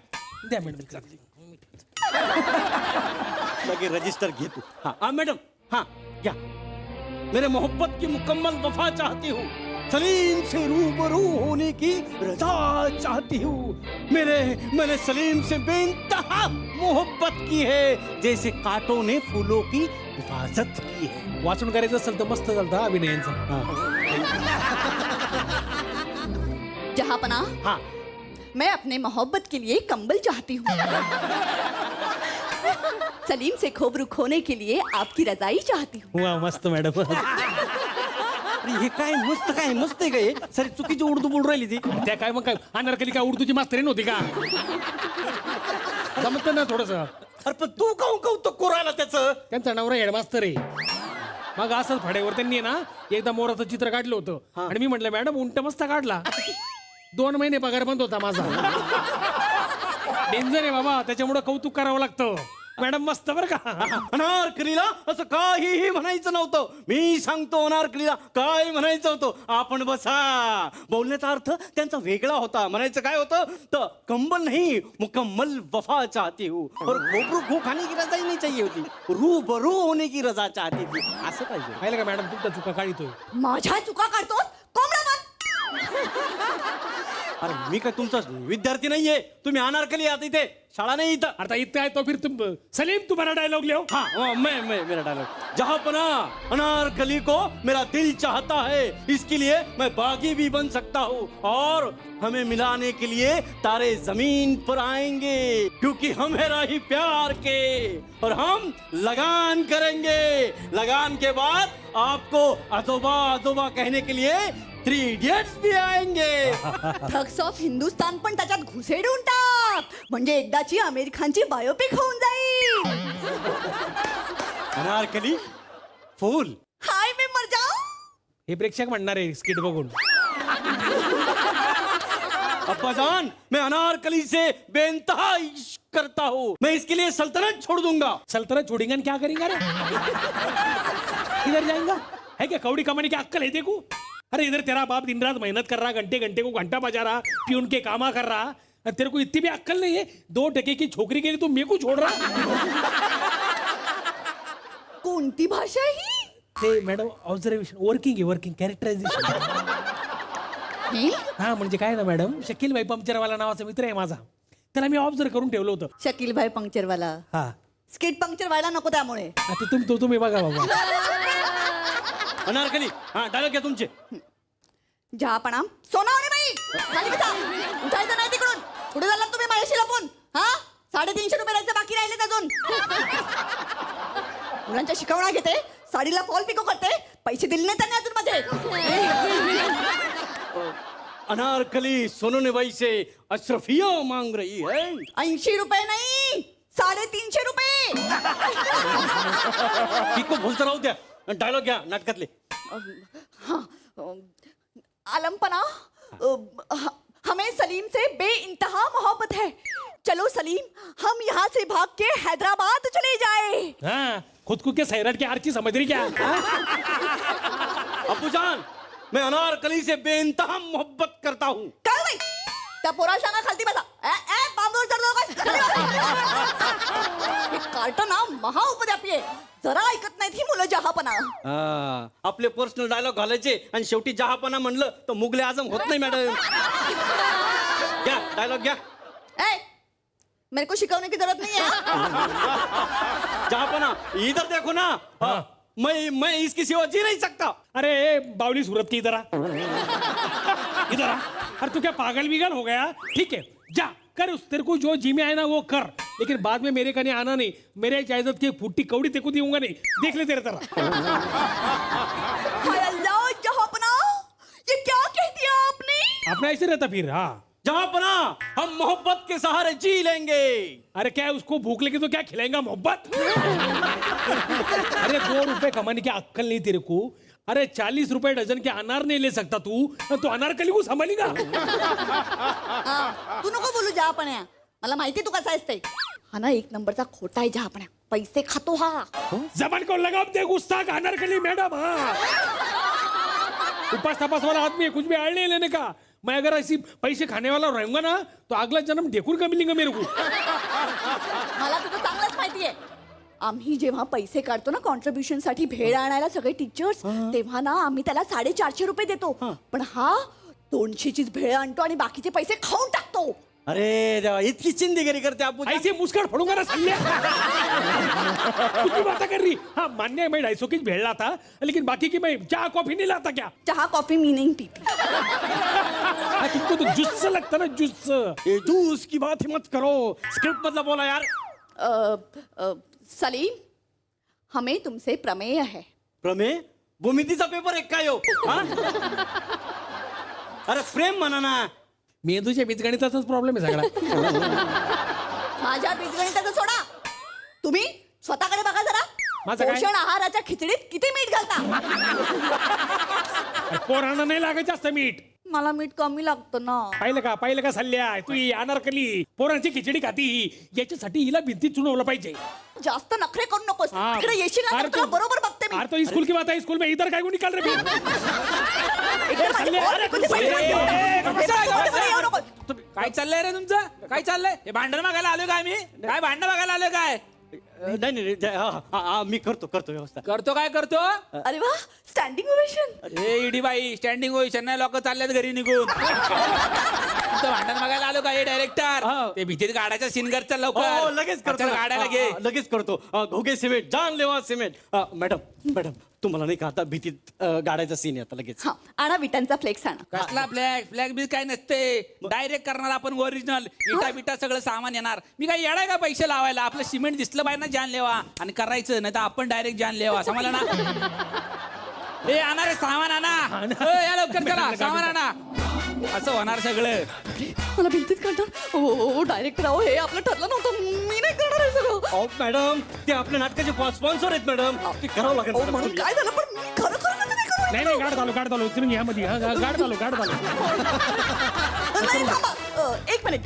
द्या मॅडम. लगे रजिस्टर घे तू. हाँ मैडम हाँ क्या मेरे मोहब्बत की मुकम्मल वफा चाहती हूँ, सलीम से रूबरू होने की रजा चाहती हूँ. मैंने सलीम से बेइंतहा मोहब्बत की है, जैसे कांटों ने फूलों की हिफाजत की है. वाचून करायचं असेल तर मस्त चालतं अभिनयांचं. जहापना, हाँ मैं अपने मोहब्बत के लिए कंबल चाहती हूँ. सलीम से खोबरू खोने के लिए आपकी रजाई चाहती हूँ. वा मस्त मॅडम. अरे हे काय मस्त आहे का हे? सरी चुकीची उर्दू बोल राहिली ती. त्या काय मग काय अनारकली काय उर्दूची मास्तरी नव्हती का? जमत ना थोडस. अरे पण तू काहून कौतुक करू राहिला त्याचं? त्यांचा नवरा हेडमास्तर आहे. मग असंच फड्यावर त्यांनी ना एकदा मोराचं चित्र काढलं होतं आणि मी म्हटलं मॅडम उंट मस्त काढला. 2 महिने पगार बंद होता माझा. डेंजर आहे बाबा, त्याच्यामुळे कौतुक करावं लागतं. मॅडम मस्त बरं का. अनारकलीला असं काहीही म्हणायचं नव्हतं. मी सांगतो अनारकलीला काय म्हणायचं होतं. आपण बसा. बोलण्याचा अर्थ त्यांचा वेगळा होता. म्हणायचं काय होतं तर कंबल नहीं मुकम्मल वफा चाहती हूँ और खोबरू खो खाने की रजा ही नहीं चाहिए होती, रूबरू होने की रजा चाहती थी. असं पाहिजे. पाहिलं का मॅडम तुमच्या चुका काढितोय. माझ्या चुका काढतोस कोंबडा मन. अरे मी काय तुमचा विद्यार्थी नाहीये. तुम्ही अनारकली आहात, इथे शाळा नाही इथं. आता इथं आहे तो फिर तुम सलीम तुम्हारा डायलॉग लिहो. हाँ मैं मेरा डायलॉग. जहांपना अनारकली को मेरा दिल चाहता है, इसके लिए मैं बागी भी बन सकता हूँ और हमें मिलाने के लिए तारे जमीन पर आएंगे, क्योंकि हम है राही प्यार के और हम लगान करेंगे. लगान के बाद आपको अजोबा अजोबा कहने के लिए 3 इडियट्स भी आएंगे. ठग्स ऑफ हिंदुस्तान पण त्याच्यात घुसेडून टाक, म्हणजे एकदाची आमिर खानची बायोपिक होऊन जाईल. अनारकली फूल. हाय मी मर जाऊ. हे प्रेक्षक म्हणणार आहे स्किट बघून. अब्बाजान मैं अनारकली से बेइंतहा इश्क करता हूँ. मैं इसके लिए सल्तनत छोड़ दूंगा. सल्तनत छोड़ेंगे क्या करेंगे रे? किधर जाएगा? है क्या कौड़ी कमाने की अक्कल है देखो. अरे इधर तेरा बाप दिन रात मेहनत कर रहा, घंटे घंटे को घंटा बजा रहा, प्यून के कामा कर रहा, और तेरे को इतनी भी अक्कल नहीं है. 2 टके की छोकरी के लिए तू मेरे को छोड़ रहा. कोणती भाषा ही? ते मॅडम ऑब्झर्वेशन वर्किंग कॅरेक्टरायझेशन. हा म्हणजे काय ना मॅडम, शकील भाई पंक्चरवाला नावाचा मित्र आहे माझा, त्याला मी ऑब्झर्व करून ठेवलं होतं. शकील भाई पंक्चरवाला. हा स्किट पंक्चर व्हायला नको त्यामुळे. आता तुम्ही बघा बाबा. अनारकली हाँ डायलॉग घ्या तुमचे. जहापणा सोनावणी बाई खाली बसा. उठायचं नाही तिकडून. पुढे झाला तुम्ही माझ्याशी लपून. हा 350 रुपये द्यायचे बाकी राहिले अजून. मुलांच्या शिकवणा घेते, साडीला फॉल पिको करते, पैसे दिले नाही त्यांनी अजून माझे. अनारकली सोनोने बाई से अशरफिया मांग रही है. 80 रुपये नाही 350 रुपये. पिको बोलता राहू द्या. डायलॉग घ्या नाटकातले. आलमपना, हमें सलीम से बेइंतहा मोहब्बत है. चलो सलीम हम यहाँ से भाग के हैदराबाद चले जाए. हाँ खुद को क्या सैराट की आर्ची समझ रही क्या? अब्बूजान मैं अनारकली से बेइंतहा मोहब्बत करता हूँ. काय बाई त्या पोरा सांगा खालती बसा. बांबूर कार्टन ना महाउपद्यापी आहे. जरा ऐकत नाहीत ही मुलं. जहापना आपले पर्सनल डायलॉग घालायचे आणि शेवटी जहापना म्हणलं तर मुगले आजम होत नाही मॅडम. घ्या डायलॉग घ्या. मेरे को सिखाने की जरूरत नहीं है. जहापना इधर देखो ना. मैं इसकी सेवा जी नहीं सकता. अरे बावली सूरत की इधर आ. इधर आ. अरे तू क्या पागल बिगल हो गया? ठीक है जा कर, उस तेरे को जो जी में आए ना वो कर, लेकिन बाद में मेरे कने आना नहीं. मेरे इजाजत की फुट्टी कौड़ी तेरे को दूंगा नहीं. देख ले तेरे तरह. हाय अल्लाह जहापना, ये क्या कह दिया आपने? अपना ऐसे रहता फिर. हाँ जहापना हम मोहब्बत के सहारे जी लेंगे. अरे क्या उसको भूख लगी तो क्या खिलाएगा मोहब्बत? अरे 2 रुपए कमाने की अक्कल नहीं तेरे को? अरे 40 रुपए डजन के अनार नहीं ले सकता तू? तो अनारकली को संभालेगा? तू नको बोलू जहापण्या, मला माहिती तू कसा आहेस ते. हा ना एक नंबरचा खोटा आहे जहापण्या, पैसे खातो हा. जबान को लगाम दे गुस्ताख अनारकली मैडम. हाँ उपास तपास वाला आदमी है, कुछ भी आड़ नहीं लेने का. मैं अगर ऐसी पैसे खाने वाला रहूंगा ना तो अगला जन्म ढेकुर का मिलेगा मेरे को. मला तुझं चांगलंच माहितीये. आम्ही जेव्हा पैसे काढतो ना कॉन्ट्रीब्युशन साठी भेळ आणायला सगळे टीचर्स, तेव्हा ना आम्ही त्याला 450 रुपये देतो. पण हा 200चीच भेळ आणतो आणि बाकीचे पैसे खाऊन टाकतो. अरे देवा, इतकी चिंदीगिरी करते आपण. ऐसे मुस्कान फोड़ूंगा ना सल्ले. कुछ भी बातें कर रही. हाँ मान्य है मैं 250 की भेड़ लाता, लेकिन बाकी की मैं चाय कॉफी नहीं लाता क्या? चहा कॉफी मी नहीं पीती. हाँ, तुमको तो जुस्स लगता ना जुस्स. ए, जूस की बात ही मत करो. स्क्रिप्ट मतलब बोला यार. सलीम, हमें तुमसे प्रमेय है. प्रमेय? भूमितीचा पेपर एक काय हो? हा? अरे प्रेम म्हणा ना. मेंदूच्या बीजगणिताचाच प्रॉब्लेम आहे सगळा. माझ्या बीजगणिताचं सोडा, तुम्ही स्वतःकडे बघा जरा. माझं काय? पोषण आहाराच्या खिचडीत किती मीठ घालता? पोरांना नाही लागत जास्त मीठ. मला मीठ कमी लागतं ना. पाहिलं का सल्ल्या, तू ही अनारकली पोरांची खिचडी खाती. याच्यासाठी हिला भिंतीत चुनवलं पाहिजे. जास्त नखरे करू नकोस. हाँ. तिकडे येशील ना तर तुला बरोबर बघते मी. अरे तो स्कूल की बात है, स्कूल में इधर काय को निकाल रहे फिर? इकडे माझी सल्ले, पोर अरे कुठे कुठे पैसे सल्ले? काढतो? पेपरमध्ये येऊ नको. काय चाललंय रे तुमचं? काय चाललंय? हे भांडण बघायला आलोय काय मी? काय भांडण बघायला आलोय काय? नाही मी करतो व्यवस्था. काय करतो? अरे वा, स्टँडिंग ओवेशन. अरे इडी बाई, स्टँडिंग ओवेशन नाही, लोक चालल्यात घरी निघून. तुमचं भांडण बघायला आलो का हे डायरेक्टर? ते भीतीत गाड्याचा सीन करचा हो लवकर. लगेच करतो. चल, गाड्याला घे. लगेच करतो. घोगे सिमेंट, जानलेवा सिमेंट. मॅडम तुम्हाला नाही का आता भीतीत गाड्याचा सीन आहे आता लगेच. हा, आणा विटांचा फ्लेक्स आणा. कसला फ्लॅग बी काय नसते. डायरेक्ट करणार आपण ओरिजिनल. इटा बिटा सगळं सामान येणार. मी काय येणार का पैसे लावायला? आपलं सिमेंट दिसलं पाहिजे ना जानलेवा, आणि करायचं नाही तर आपण डायरेक्ट जानलेवा. समजलं ना? हे आणणार आहे सामान आणा. या लवकर करा, सामान आणा. असं होणार सगळं. मला भिंतीत काढतात. ओ डायरेक्टर अहो, हे आपलं ठरलं नव्हतं. मी नाही करणार हे सगळं. अहो मॅडम, ते आपल्या नाटकाचे स्पॉन्सर आहेत मॅडम. ते करावं लागेल अहो, मॅडम. म्हणून काय झालं, पण मी खरं कसं नाही करू? नाही गाड चालू तुम्ही यामध्ये. गाड चालू. नाही, थांबा. एक मिनिट.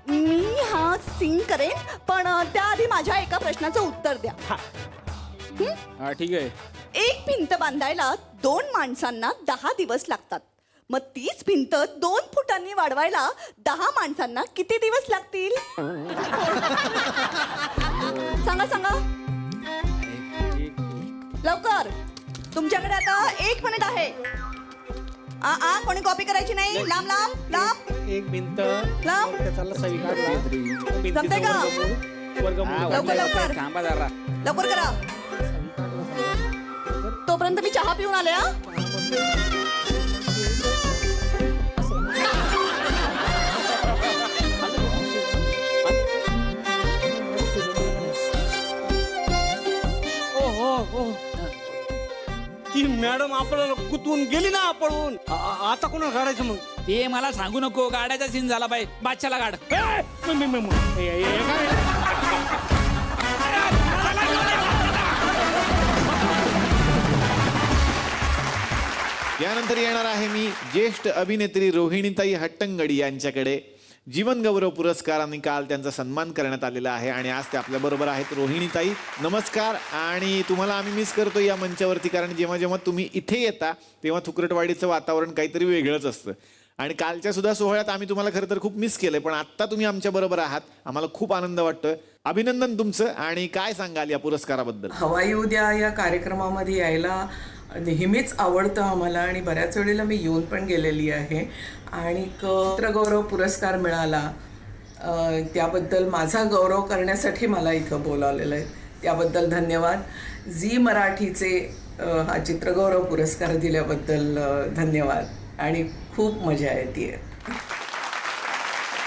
मी हा सीन करेन, पण त्याआधी माझ्या एका प्रश्नाचं उत्तर द्या. हा ठीक आहे. एक भिंत बांधायला 2 माणसांना 10 दिवस लागतात. मग तीच भिंत 2 फुटांनी वाढवायला 10 माणसांना किती दिवस लागतील? सांगा लवकर. तुमच्याकडे आता 1 मिनिट आहे. कोणी कॉपी करायची नाही. लांब एक भिंत लांब. चालला सवी काढला. जमतंय का? लवकर थांबा जरा. लवकर करा. तोपर्यंत मी चहा पिऊन आले. ती मॅडम आपल्याला कुतून गेली ना पळून. आता कोणाला काढायचं मग? ते मला सांगू नको. गाड्याचा सीन झाला पाहिजे. बादशाला गाड. यानंतर येणार आहे मी ज्येष्ठ अभिनेत्री रोहिणीताई हट्टंगडी यांच्याकडे. जीवन गौरव पुरस्काराने काल त्यांचा सन्मान करण्यात आलेला आहे आणि आज ते आपल्या बरोबर आहेत. रोहिणीताई नमस्कार. आणि तुम्हाला आम्ही मिस करतो या मंचावरती, कारण जेव्हा जेव्हा तुम्ही इथे येता तेव्हा थुकरटवाडीचं वातावरण काहीतरी वेगळंच असतं. आणि कालच्या सुद्धा सोहळ्यात आम्ही तुम्हाला खरं तर खूप मिस केलंय, पण आत्ता तुम्ही आमच्या बरोबर आहात. आम्हाला खूप आनंद वाटतोय. अभिनंदन तुमचं. आणि काय सांगाल या पुरस्काराबद्दल? हवाई उद्या या कार्यक्रमामध्ये यायला नेहमीच आवडतं आम्हाला आणि बऱ्याच वेळेला मी येऊन पण गेलेली आहे. आणि चित्रगौरव पुरस्कार मिळाला त्याबद्दल माझा गौरव करण्यासाठी मला इथं बोलावलेलं आहे. त्याबद्दल धन्यवाद. झी मराठीचे हा चित्रगौरव पुरस्कार दिल्याबद्दल धन्यवाद. आणि खूप मजा येते.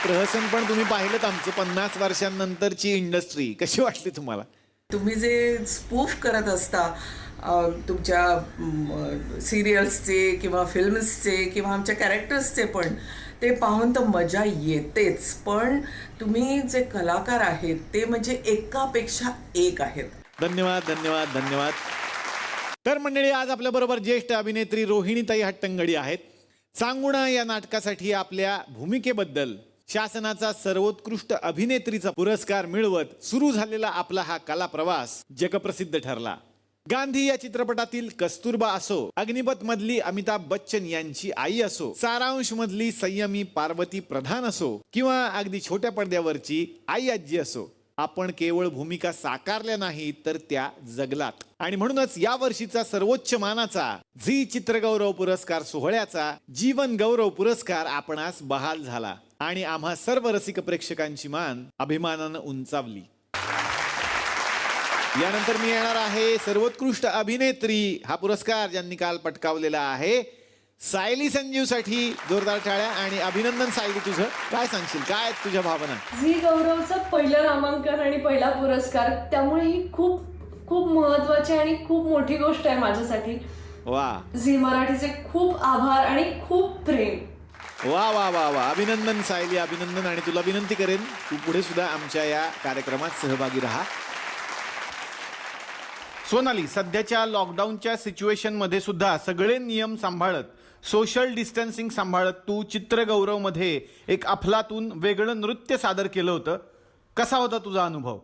प्रहसन पण तुम्ही पाहिलं आमचं 50 वर्षांनंतरची इंडस्ट्री कशी वाटली तुम्हाला? तुम्ही जे स्पूफ करत असता तुमच्या सिरियल्सचे किंवा फिल्म्सचे किंवा आमच्या कॅरेक्टर्सचे पण, ते पाहून तर मजा येतेच, पण तुम्ही जे कलाकार आहेत ते म्हणजे एकापेक्षा एक आहेत. धन्यवाद धन्यवाद धन्यवाद. तर मंडळी, आज आपल्या बरोबर ज्येष्ठ अभिनेत्री रोहिणीताई हट्टंगडी आहेत. सांगुणा या नाटकासाठी आपल्या भूमिकेबद्दल शासनाचा सर्वोत्कृष्ट अभिनेत्रीचा पुरस्कार मिळवत सुरू झालेला आपला हा कला प्रवास जगप्रसिद्ध ठरला. गांधी या चित्रपटातील कस्तुरबा असो, अग्निपथ मधली अमिताभ बच्चन यांची आई असो, सारांश मधली संयमी पार्वती प्रधान असो किंवा अगदी छोट्या पडद्यावरची आई आजी असो, आपण केवळ भूमिका साकारल्या नाही तर त्या जगलात. आणि म्हणूनच या वर्षीचा सर्वोच्च मानाचा झी चित्रगौरव पुरस्कार सोहळ्याचा जीवन गौरव पुरस्कार आपणास बहाल झाला आणि आम्हा सर्व रसिक प्रेक्षकांची मान अभिमानानं उंचावली. यानंतर मी येणार आहे सर्वोत्कृष्ट अभिनेत्री हा पुरस्कार ज्यांनी काल पटकावलेला आहे. सायली संजीवसाठी जोरदार टाळ्या आणि अभिनंदन. सायली, तुझं काय सांगशील, काय तुझ्या भावना? झी गौरवचं पहिलं नामांकन आणि पहिला पुरस्कार, त्यामुळे ही खूप खूप महत्वाची आणि खूप मोठी गोष्ट आहे माझ्यासाठी. वा, झी मराठीचे खूप आभार आणि खूप प्रेम. वा वा वा वा, अभिनंदन सायली, अभिनंदन. आणि तुला विनंती करेन, तू पुढे सुद्धा आमच्या या कार्यक्रमात सहभागी राहा. सोनाली, सध्याच्या लॉकडाऊनच्या सिच्युएशन मध्ये सुद्धा सगळे नियम सांभाळत, सोशल डिस्टन्सिंग सांभाळत तू चित्रगौरव मध्ये एक अफलातून वेगळं नृत्य सादर केलं होतं. कसा होता तुझा अनुभव?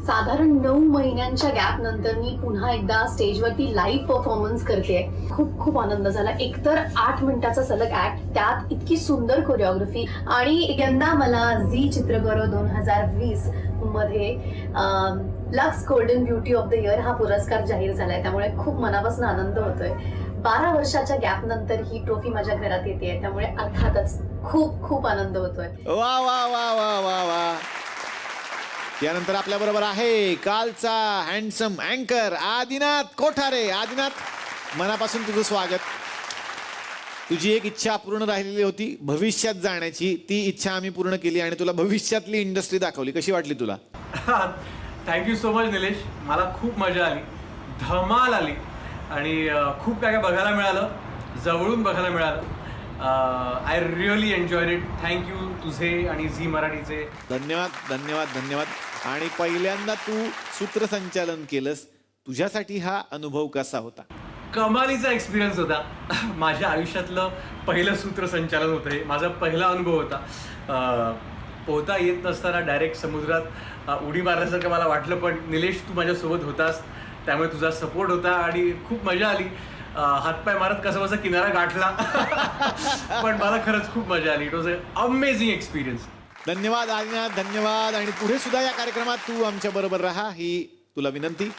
साधारण 9 महिन्यांच्या गॅप नंतर मी पुन्हा एकदा स्टेजवरती लाईव्ह परफॉर्मन्स करते. खूप खूप आनंद झाला. एकतर 8 मिनिटाचा सलग ऍक्ट, त्यात इतकी सुंदर कोरिओग्राफी. आणि यंदा मला झी चित्रगौरव 2020 मध्ये lux golden beauty of the year हा पुरस्कार जाहीर झालाय. त्यामुळे खूप मनापासून आनंद होतोय. 12 वर्षाच्या गॅप नंतर ही ट्रॉफी माझ्या घरात येते, त्यामुळे अर्थातच खूप खूप आनंद होतोय. वा वा वा वा वा वा. यानंतर आपल्या बरोबर आहे कालचा हँडसम अँकर आदिनाथ कोठारे. आदिनाथ, मनापासून तुझं स्वागत. तुझी एक इच्छा पूर्ण राहिलेली होती भविष्यात जाण्याची, ती इच्छा आम्ही पूर्ण केली आणि तुला भविष्यातली इंडस्ट्री दाखवली. कशी वाटली तुला? Thank you so much Nilesh. मला खूप मजा आली, धमाल आली आणि खूप काय काय बघायला मिळालं, जवळून बघायला मिळालं. I really enjoyed it. Thank you तुझे आणि झी मराठीचे. धन्यवाद धन्यवाद धन्यवाद. आणि पहिल्यांदा तू सूत्रसंचालन केलंस, तुझ्यासाठी हा अनुभव कसा होता? कमालीचा एक्सपिरियन्स होता. माझ्या आयुष्यातलं पहिलं सूत्रसंचालन होतं हे. माझा पहिला अनुभव होता. पोहता येत नसताना डायरेक्ट समुद्रात उडी मारल्यासारखं मला वाटलं, पण निलेश तू माझ्यासोबत होतास, त्यामुळे तुझा सपोर्ट होता आणि खूप मजा आली. हातपाय मारत कसा बसा किनारा गाठला. पण मला खरंच खूप मजा आली. It was a amazing experience. धन्यवाद आदिनाथ, धन्यवाद. आणि पुढे सुद्धा या कार्यक्रमात तू आमच्या बरोबर राहा ही तुला विनंती.